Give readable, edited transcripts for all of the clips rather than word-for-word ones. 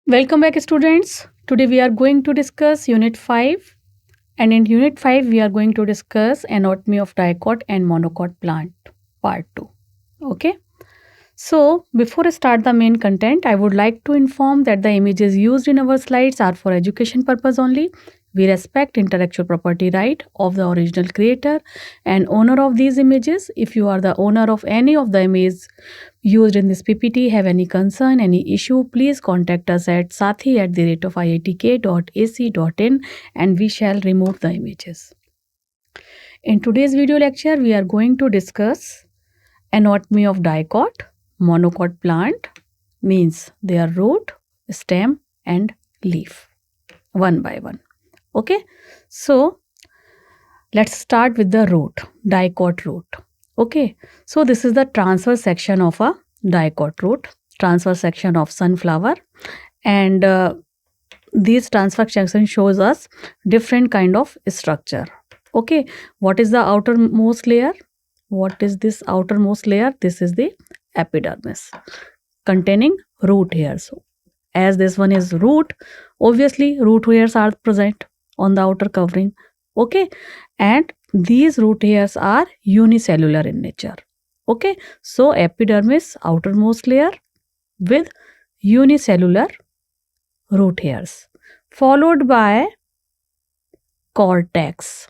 Welcome back, students. Today we are going to discuss Unit 5, and in Unit 5 we are going to discuss anatomy of dicot and monocot plant part 2. Okay. So, before I start the main content, I would like to inform that the images used in our slides are for education purpose only. We respect intellectual property right of the original creator and owner of these images. If you are the owner of any of the images used in this PPT, have any concern, any issue, please contact us at sathee@iitk.ac.in and we shall remove the images. In today's video lecture, we are going to discuss anatomy of dicot, monocot plant, means their root, stem and leaf, one by one. Okay, so let's start with the root, dicot root. Okay, so this is the transverse section of a dicot root, transverse section of sunflower, and these transverse section shows us different kind of structure. Okay, what is the outermost layer? What is this outermost layer? This is the epidermis containing root hairs. As this one is root, obviously root hairs are present on the outer covering. Okay, and these root hairs are unicellular in nature. Okay, so epidermis, outermost layer with unicellular root hairs, followed by cortex.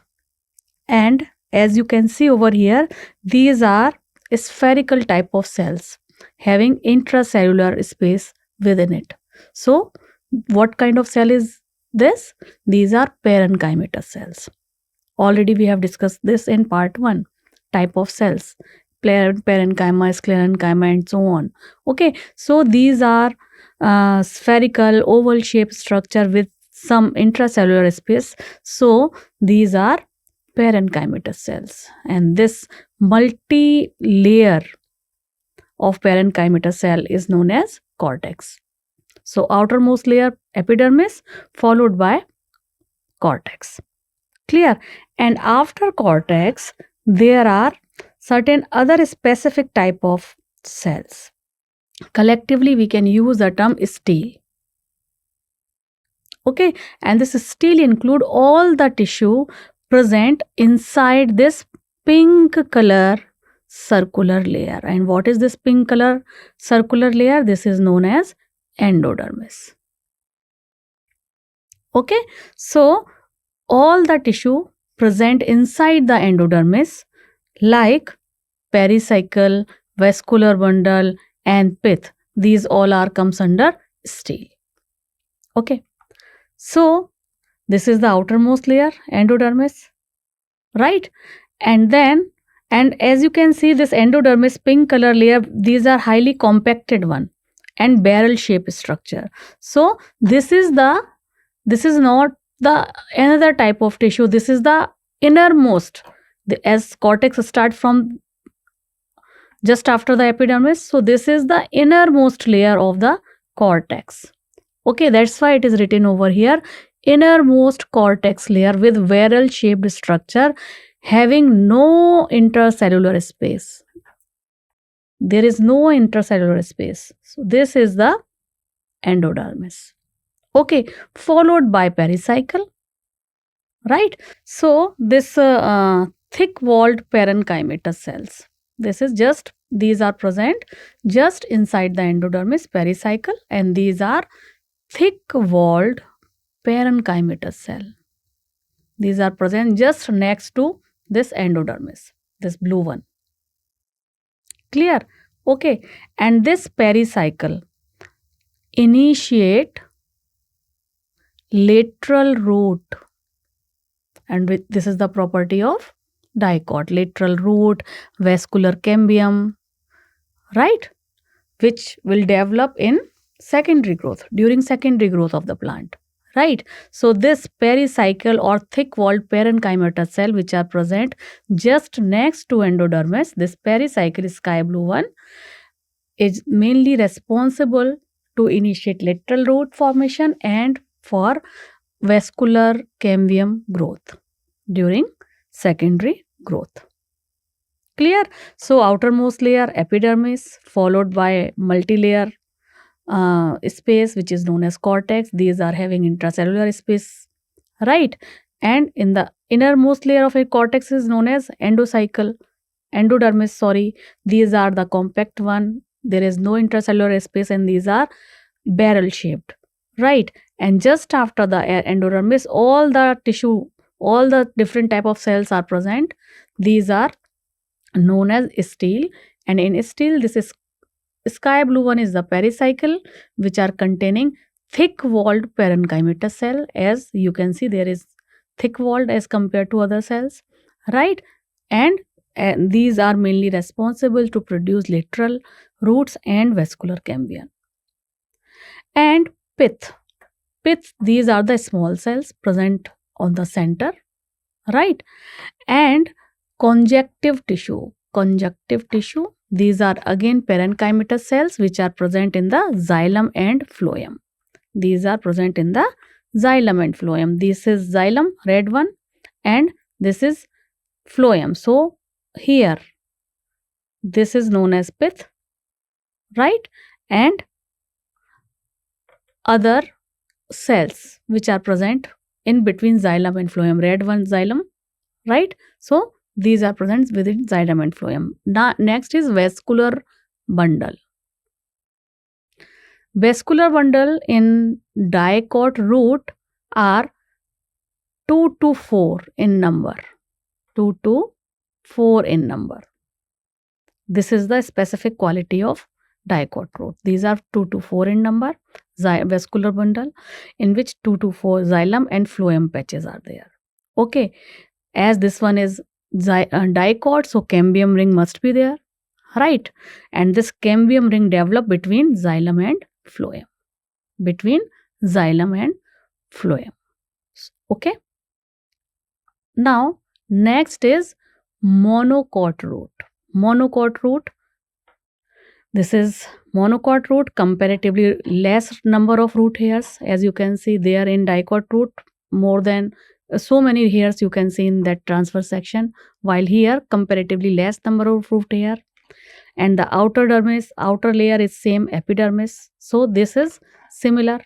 And as you can see over here, these are spherical type of cells having intracellular space within it. So, what kind of cell is this? These are parenchymatous cells. Already we have discussed this in part 1, type of cells, parenchyma, sclerenchyma and so on. Okay, so these are spherical oval shaped structure with some intracellular space. So these are parenchymatous cells, and this multi-layer of parenchymatous cell is known as cortex. So outermost layer epidermis followed by cortex. Clear? And after cortex, there are certain other specific type of cells. Collectively, we can use the term stele. Okay, and this stele include all the tissue present inside this pink color circular layer. And what is this pink color circular layer? This is known as endodermis. Okay, so all the tissue present inside the endodermis like pericycle, vascular bundle and pith, these all are comes under stele. Okay, so this is the outermost layer, endodermis, right? And then, and as you can see, this endodermis pink color layer, these are highly compacted one and barrel shaped structure. So this is not the another type of tissue. This is the innermost, as cortex start from just after the epidermis. So this is the innermost layer of the cortex. Okay, that's why it is written over here, innermost cortex layer with barrel shaped structure having no intercellular space. There is no intercellular space. So this is the endodermis. Okay, followed by pericycle, right? So this thick walled parenchymatous cells. This is just, these are present just inside the endodermis, pericycle, and these are thick walled parenchymatous cell. These are present just next to this endodermis, this blue one. Clear? Okay, and this pericycle initiate lateral root, and this is the property of dicot, lateral root, vascular cambium, right, which will develop in secondary growth, during secondary growth of the plant, right? So this pericycle or thick walled parenchymatous cell which are present just next to endodermis, this pericycle sky blue one is mainly responsible to initiate lateral root formation and for vascular cambium growth during secondary growth. Clear? So outermost layer epidermis followed by multi-layer space which is known as cortex. These are having intracellular space, right? And in the innermost layer of a cortex is known as endodermis, sorry. These are the compact one. There is no intracellular space and these are barrel shaped, right? And just after the endodermis, all the tissue, all the different type of cells are present. These are known as stele, and in stele this is sky blue one is the pericycle, which are containing thick walled parenchymatous cell. As you can see, there is thick walled as compared to other cells, right? And these are mainly responsible to produce lateral roots and vascular cambium. And pith, these are the small cells present on the center, right? And conjunctive tissue, these are again parenchymatous cells which are present in the xylem and phloem. These are present in the xylem and phloem. This is xylem, red one, and this is phloem. So here this is known as pith, right? And other cells which are present in between xylem and phloem, red one xylem, right? So these are present within xylem and phloem. Now next is vascular bundle. Vascular bundle in dicot root are 2 to 4 in number. 2 to 4 in number. This is the specific quality of dicot root. These are 2 to 4 in number, vascular bundle, in which 2 to 4 xylem and phloem patches are there. Okay, as this one is dicot, so cambium ring must be there, right? And this cambium ring develop between xylem and phloem. Okay. Now next is monocot root. This is monocot root, comparatively less number of root hairs. As you can see there in dicot root, more than so many hairs you can see in that transverse section, while here comparatively less number of root hair. And the outer layer is same epidermis. So this is similar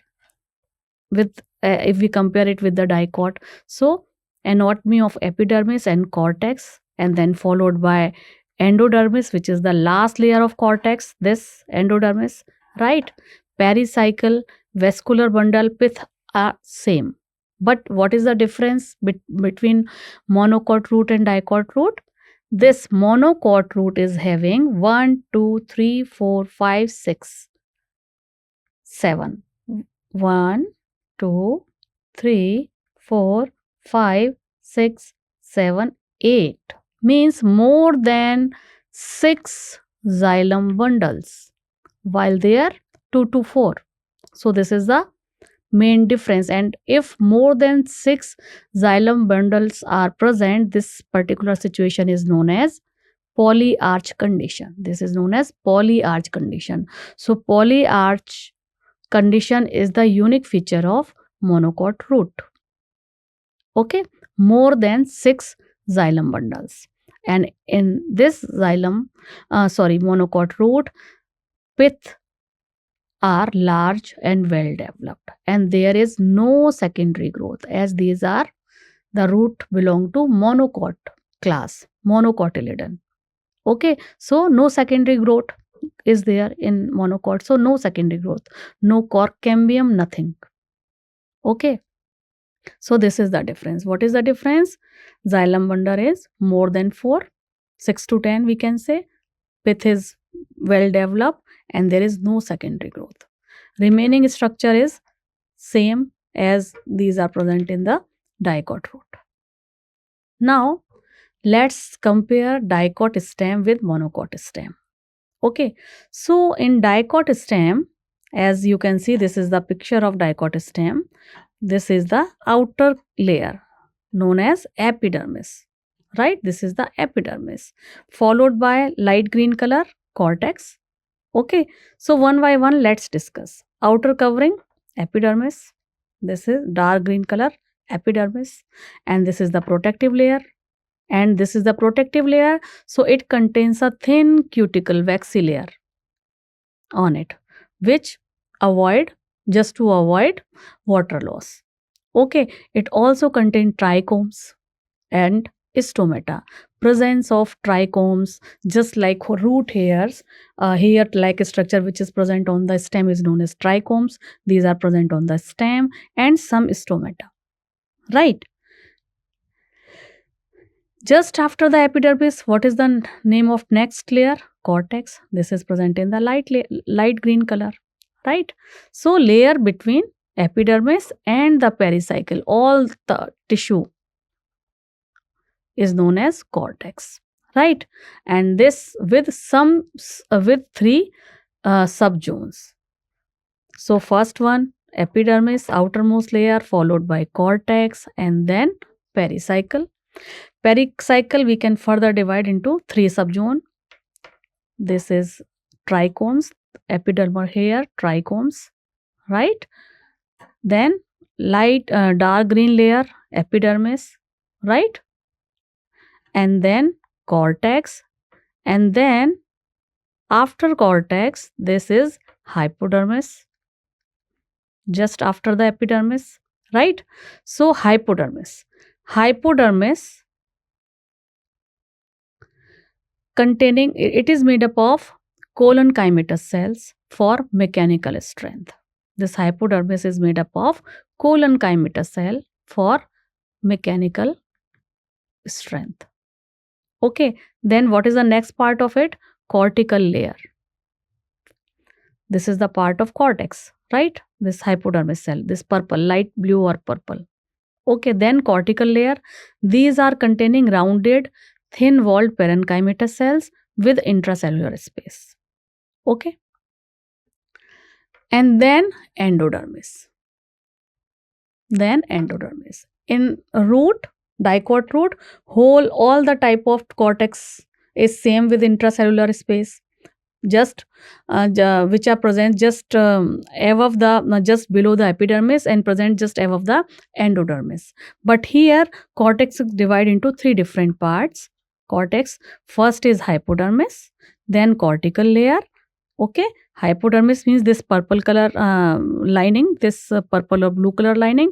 with if we compare it with the dicot. So anatomy of epidermis and cortex, and then followed by endodermis, which is the last layer of cortex, this endodermis, right? Pericycle, vascular bundle, pith are same. But what is the difference between monocot root and dicot root? This monocot root is having 1, 2, 3, 4, 5, 6, 7. 1, 2, 3, 4, 5, 6, 7, 8. Means more than 6 xylem bundles, while there 2 to 4. So this is the main difference. And if more than 6 xylem bundles are present, this particular situation is known as polyarch condition. This is known as polyarch condition. So polyarch condition is the unique feature of monocot root. Okay, more than 6 xylem bundles. And in this monocot root, pith are large and well developed, and there is no secondary growth, as these are the root belong to monocot class, monocotyledon. Okay, so no secondary growth is there in monocot, so no secondary growth, no cork cambium, nothing. Okay, so this is the difference. What is the difference? Xylem bundle is more than 4, 6 to 10 we can say. Pith is well developed and there is no secondary growth. Remaining structure is same as these are present in the dicot root. Now let's compare dicot stem with monocot stem. Okay, so in dicot stem, as you can see, this is the picture of dicot stem. This is the outer layer known as epidermis, right? This is the epidermis, followed by light green color cortex. Okay, so one by one let's discuss. Outer covering, epidermis. This is dark green color, epidermis, and this is the protective layer. And this is the protective layer, so it contains a thin cuticle waxy layer on it, which just to avoid water loss. Okay, it also contains trichomes and stomata. Presence of trichomes, just like root hairs, hair like structure which is present on the stem is known as trichomes. These are present on the stem, and some stomata. Right. Just after the epidermis, what is the name of next layer? Cortex. This is present in the light green color. Right. So layer between epidermis and the pericycle, all the tissue is known as cortex, right? And this with with three subzones. So first one, epidermis, outermost layer, followed by cortex, and then pericycle. Pericycle we can further divide into three subzone. This is trichomes, epidermal hair, trichomes, right? Then dark green layer, epidermis, right? And then cortex, and then after cortex this is hypodermis, just after the epidermis, right? So hypodermis containing, it is made up of colon-chymatous cells for mechanical strength. This hypodermis is made up of colon-chymatous cell for mechanical strength. Okay, then what is the next part of it? Cortical layer. This is the part of cortex, right? This hypodermis cell, this purple, light blue or purple. Okay, then cortical layer. These are containing rounded, thin-walled parenchymatous cells with intracellular space. Okay. And then endodermis. In root, dicot root, all the type of cortex is same with intracellular space, just which are present just above the just below the epidermis and present just above the endodermis. But here cortex is divided into three different parts. Cortex, first is hypodermis, then cortical layer. Okay, hypodermis means this purple color lining, this purple or blue color lining,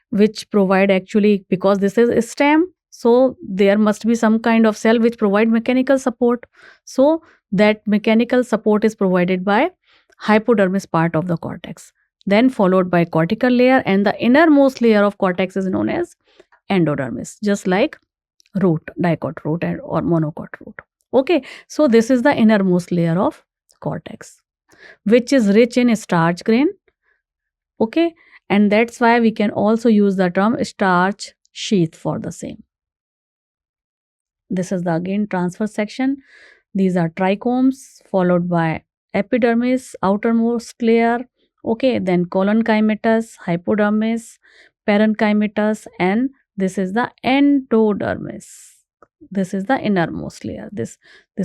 which provide, actually, because this is a stem, so there must be some kind of cell which provide mechanical support. So that mechanical support is provided by hypodermis part of the cortex, then followed by cortical layer, and the innermost layer of cortex is known as endodermis, just like root, dicot root or monocot root. Okay, so this is the innermost layer of cortex, which is rich in starch grain. Okay, and that's why we can also use the term starch sheath for the same. This is the again transverse section. These are trichomes, followed by epidermis, outermost layer. Okay, then colon-chymatous, hypodermis, parenchymatous, and this is the endodermis. This is the innermost layer. This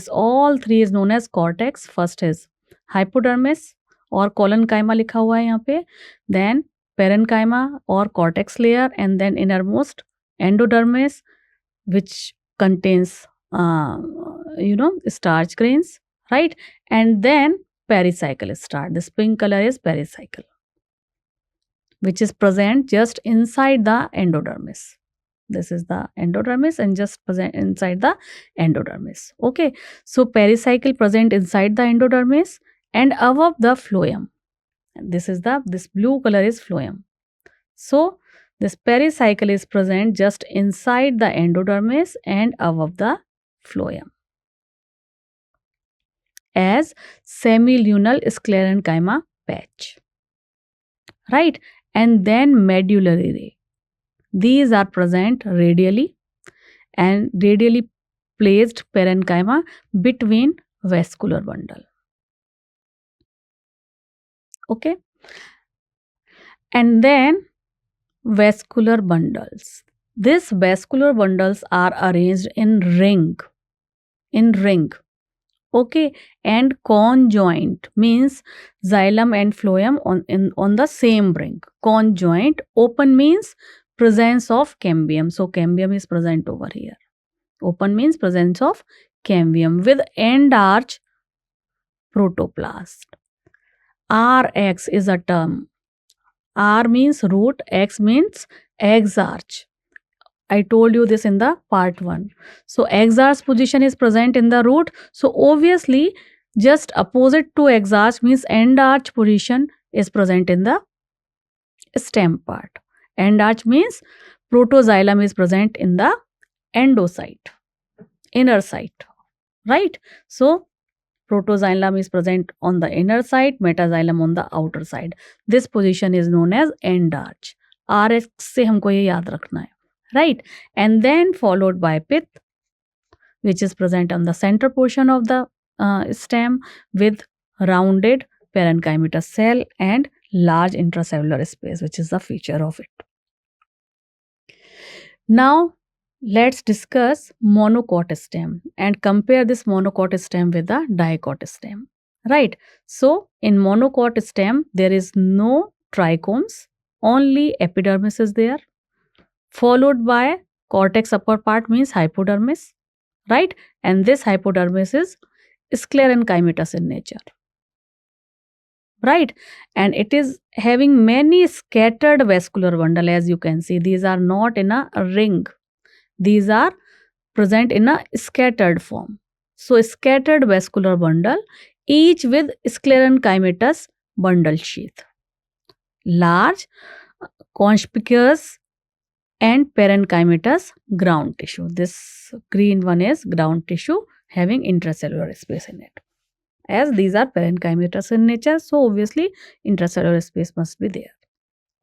all three is known as cortex. First is hypodermis और colon-chyma लिखा हुआ है यहाँ पे, then parenchyma or cortex layer, and then innermost endodermis, which contains starch grains, right? And then pericycle starch. This pink color is pericycle, which is present just inside the endodermis. This is the endodermis and just present inside the endodermis. Okay, so pericycle present inside the endodermis and above the phloem. This blue color is phloem. So this pericycle is present just inside the endodermis and above the phloem as semilunar sclerenchyma patch, right? And then medullary ray. These are present radially and radially placed parenchyma between vascular bundle. Okay, and then vascular bundles. These vascular bundles are arranged in ring. Okay, and conjoint means xylem and phloem on the same ring. Conjoint, open means presence of cambium. So cambium is present over here. Open means presence of cambium with end arch protoplast. Rx is a term. R means root, X means exarch. I told you this in the part 1. So exarch position is present in the root. So obviously just opposite to exarch means end arch position is present in the stem part. End arch means protoxylem is present in the endocyte, inner site, right? So protoxylem is present on the inner side, metaxylem on the outer side. This position is known as end arch. RX से हमको ये याद रखना है, right? And then followed by pith, which is present on the center portion of the stem with rounded parenchymatous cell and large intracellular space, which is the feature of it. Now let's discuss monocot stem and compare this monocot stem with the dicot stem, right? So in monocot stem there is no trichomes, only epidermis is there, followed by cortex upper part means hypodermis, right? And this hypodermis is sclerenchymatous in nature, right? And it is having many scattered vascular bundle. As you can see, these are not in a ring, these are present in a scattered form. So scattered vascular bundle, each with sclerenchymatous bundle sheath, large, conspicuous and parenchymatous ground tissue. This green one is ground tissue having intracellular space in it. As these are parenchymatous in nature, so obviously intracellular space must be there.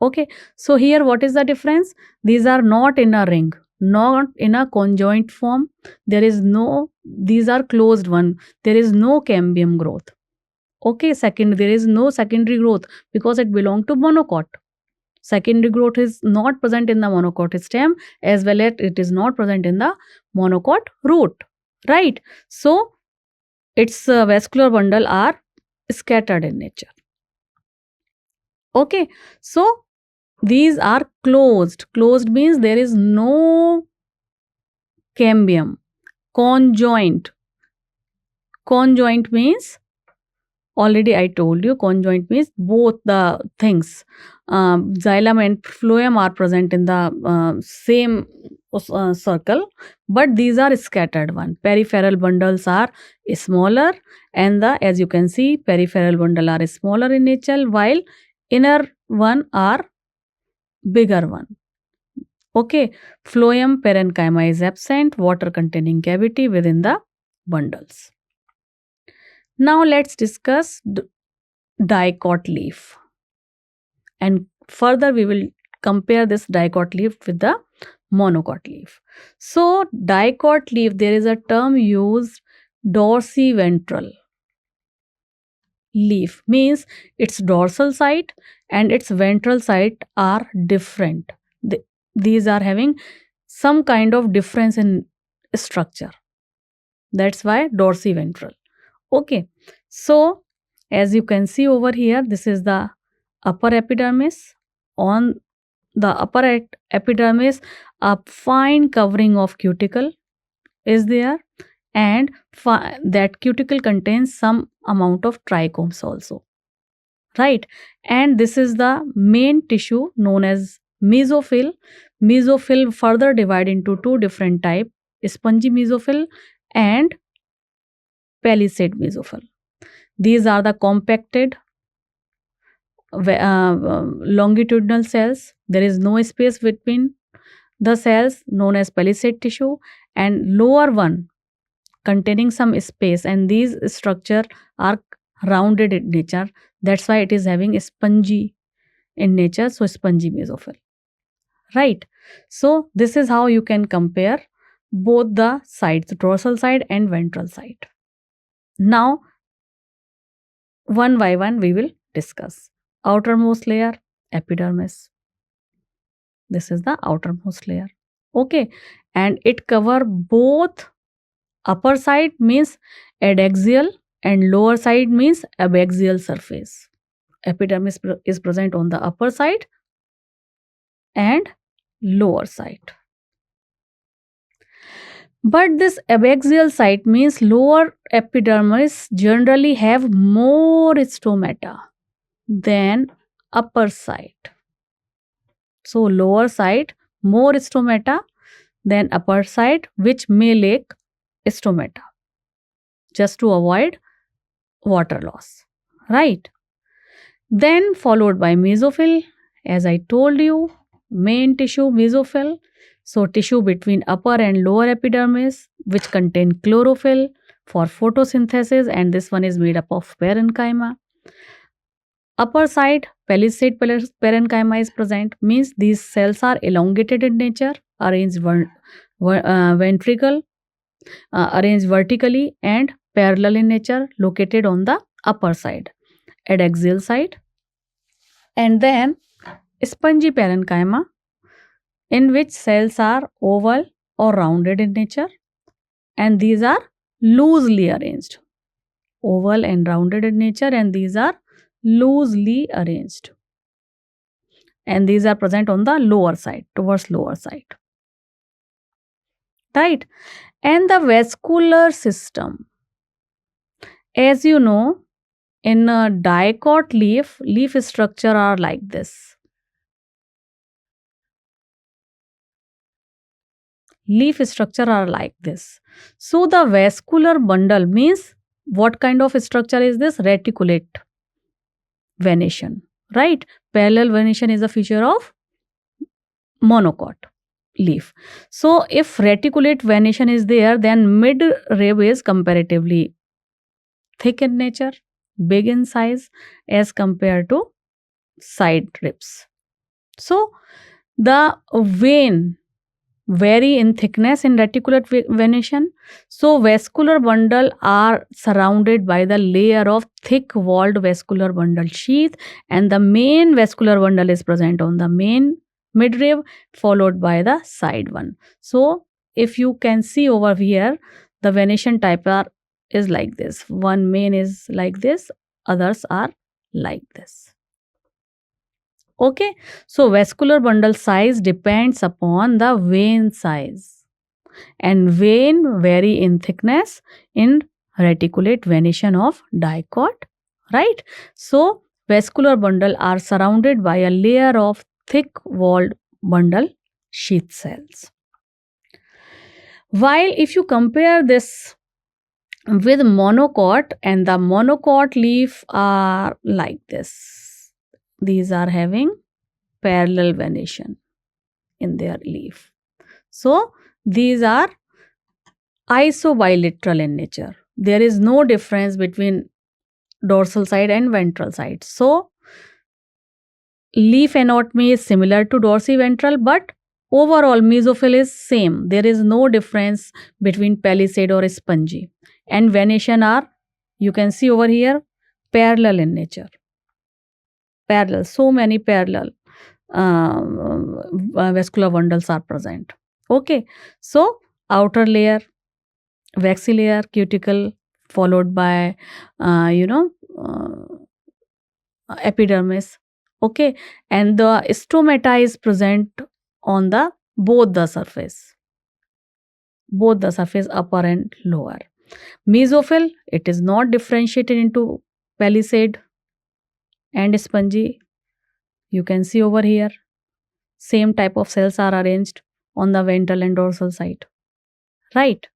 Okay, so here what is the difference? These are not in a ring, not in a conjoint form. There is no, these are closed one. There is no cambium growth. Okay, second, there is no secondary growth because it belongs to monocot. Secondary growth is not present in the monocot stem, as well as it is not present in the monocot root, right? So its vascular bundle are scattered in nature. Okay, so these are closed. Closed means there is no cambium. Conjoint. Conjoint means, already I told you, conjoint means both the things. Xylem and phloem are present in the same circle, but these are scattered one. Peripheral bundles are smaller, and as you can see, peripheral bundle are smaller in nature, while inner one are bigger one. Okay, phloem parenchyma is absent, water containing cavity within the bundles. Now let's discuss dicot leaf, and further we will compare this dicot leaf with the monocot leaf. So dicot leaf, there is a term used, dorsiventral leaf, means its dorsal side and its ventral side are different. These are having some kind of difference in structure. That's why dorsiventral. Okay, so as you can see over here, this is the upper epidermis. On the upper epidermis, a fine covering of cuticle is there, and that cuticle contains some amount of trichomes also, right? And this is the main tissue known as mesophyll. Mesophyll further divide into two different types, spongy mesophyll and palisade mesophyll. These are the compacted longitudinal cells. There is no space between the cells, known as palisade tissue, and lower one containing some space, and these structure are rounded in nature. That's why it is having a spongy in nature, so spongy mesophyll, right? So this is how you can compare both the sides, dorsal side and ventral side. Now one by one we will discuss. Outermost layer, epidermis. This is the outermost layer. Okay, and it cover both upper side means adaxial and lower side means abaxial surface. Epidermis is present on the upper side and lower side. But this abaxial side means lower epidermis generally have more stomata. than upper side. So lower side more stomata than upper side, which may lack stomata, just to avoid water loss, right? Then followed by mesophyll, as I told you, main tissue mesophyll. So tissue between upper and lower epidermis, which contain chlorophyll for photosynthesis, and this one is made up of parenchyma. Upper side palisade parenchyma is present, means these cells are elongated in nature, arranged ventricle, arranged vertically and parallel in nature, located on the upper side, adaxial side. And then spongy parenchyma, in which cells are oval or rounded in nature, and these are loosely arranged, oval and rounded in nature, and these are loosely arranged, and these are present on the lower side, towards lower side, right? And the vascular system, as you know, in a dicot leaf structure are like this. Leaf structure are like this. So the vascular bundle means, what kind of structure is this? Reticulate venation, right? Parallel venation is a feature of monocot leaf. So if reticulate venation is there, then mid rib is comparatively thick in nature, big in size as compared to side ribs. So the vein vary in thickness in reticulate venation. So vascular bundle are surrounded by the layer of thick walled vascular bundle sheath, and the main vascular bundle is present on the main midrib, followed by the side one. So if you can see over here, the venation type is like this. One main is like this, others are like this. Okay, so vascular bundle size depends upon the vein size, and vein vary in thickness in reticulate venation of dicot, right? So vascular bundle are surrounded by a layer of thick walled bundle sheath cells. While if you compare this with monocot, and the monocot leaf are like this, these are having parallel venation in their leaf. So these are isobilateral in nature. There is no difference between dorsal side and ventral side. So leaf anatomy is similar to dorsiventral, but overall mesophyll is same. There is no difference between palisade or spongy. And venation are, you can see over here, parallel in nature. Parallel, so many parallel vascular bundles are present. Okay, so outer layer, waxy layer, cuticle, followed by epidermis. Okay, and the stomata is present on the both the surface upper and lower. Mesophyll, it is not differentiated into palisade and spongy. You can see over here, same type of cells are arranged on the ventral and dorsal side, right?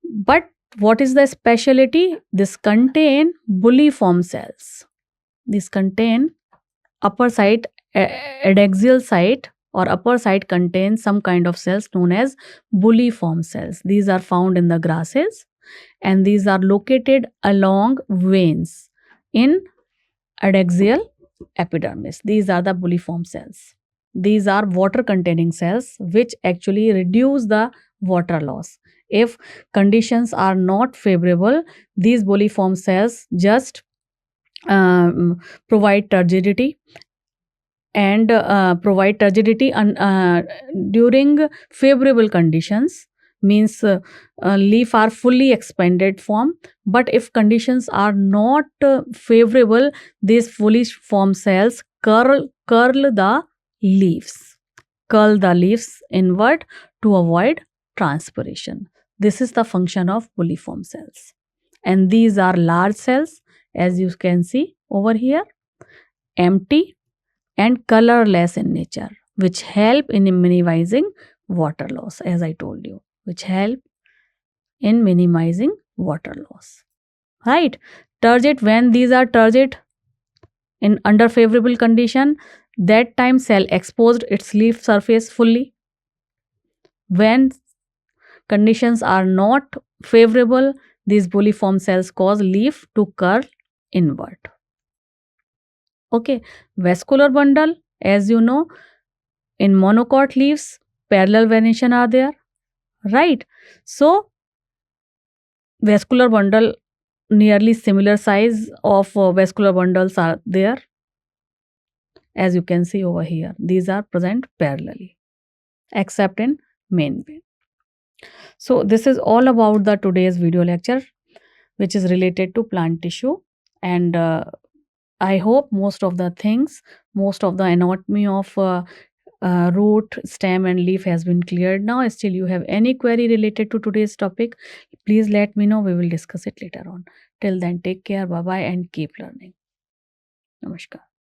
But what is the specialty? This contain bulliform cells. These contain upper side, adaxial side or upper side contains some kind of cells known as bulliform cells. These are found in the grasses, and these are located along veins in adaxial epidermis. These are the bulliform cells. These are water containing cells which actually reduce the water loss. If conditions are not favorable, these bulliform cells just provide turgidity and during favorable conditions, means leaf are fully expanded form. But if conditions are not favorable, these fully formed cells curl the leaves inward to avoid transpiration. This is the function of bulliform cells, and these are large cells, as you can see over here. empty and colorless in nature, which help in minimizing water loss, as I told you, which help in minimizing water loss. Right? Turgid, when these are turgid in under favorable condition, that time cell exposed its leaf surface fully. When conditions are not favorable, these bulliform cells cause leaf to curl inward. Okay, vascular bundle, as you know, in monocot leaves, parallel venation are there, right? So, vascular bundle, nearly similar size of vascular bundles are there, as you can see over here. These are present parallelly, except in main vein. So, this is all about the today's video lecture, which is related to plant tissue, and I hope most of the things, most of the anatomy of root, stem and leaf has been cleared now. Still you have any query related to today's topic, please let me know. We will discuss it later on. Till then, take care, bye bye, and keep learning. Namaskar.